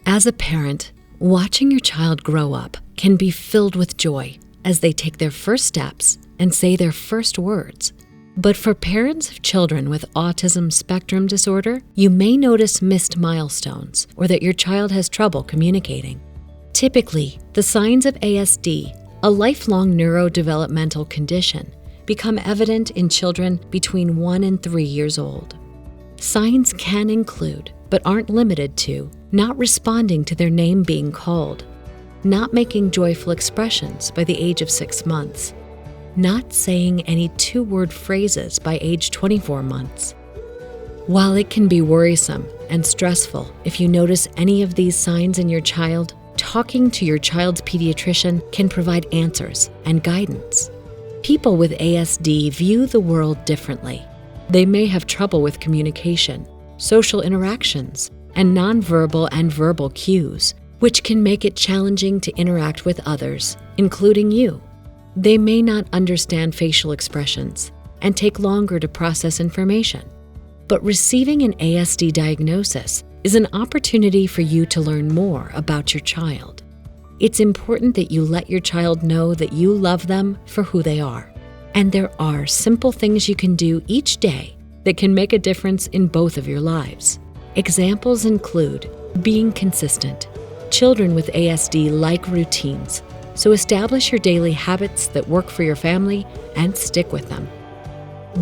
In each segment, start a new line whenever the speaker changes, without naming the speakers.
As a parent, watching your child grow up can be filled with joy as they take their first steps and say their first words. But for parents of children with autism spectrum disorder, you may notice missed milestones or that your child has trouble communicating. Typically, the signs of ASD, a lifelong neurodevelopmental condition, become evident in children between 1 and 3 years old. Signs can include, but aren't limited to, not responding to their name being called, not making joyful expressions by the age of 6 months, not saying any 2-word phrases by age 24 months. While it can be worrisome and stressful if you notice any of these signs in your child, talking to your child's pediatrician can provide answers and guidance. People with ASD view the world differently. They may have trouble with communication, social interactions, and nonverbal and verbal cues, which can make it challenging to interact with others, including you. They may not understand facial expressions and take longer to process information. But receiving an ASD diagnosis is an opportunity for you to learn more about your child. It's important that you let your child know that you love them for who they are. And there are simple things you can do each day that can make a difference in both of your lives. Examples include being consistent. Children with ASD like routines, so establish your daily habits that work for your family and stick with them.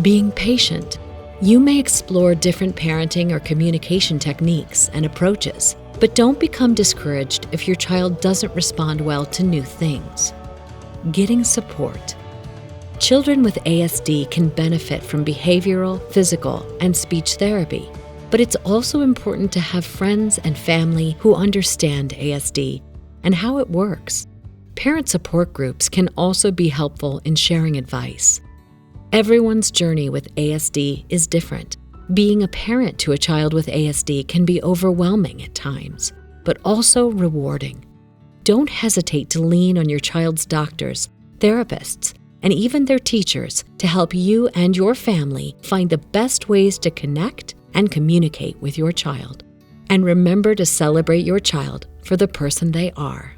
Being patient. You may explore different parenting or communication techniques and approaches, but don't become discouraged if your child doesn't respond well to new things. Getting support. Children with ASD can benefit from behavioral, physical, and speech therapy, but it's also important to have friends and family who understand ASD and how it works. Parent support groups can also be helpful in sharing advice. Everyone's journey with ASD is different. Being a parent to a child with ASD can be overwhelming at times, but also rewarding. Don't hesitate to lean on your child's doctors, therapists, and even their teachers to help you and your family find the best ways to connect and communicate with your child. And remember to celebrate your child for the person they are.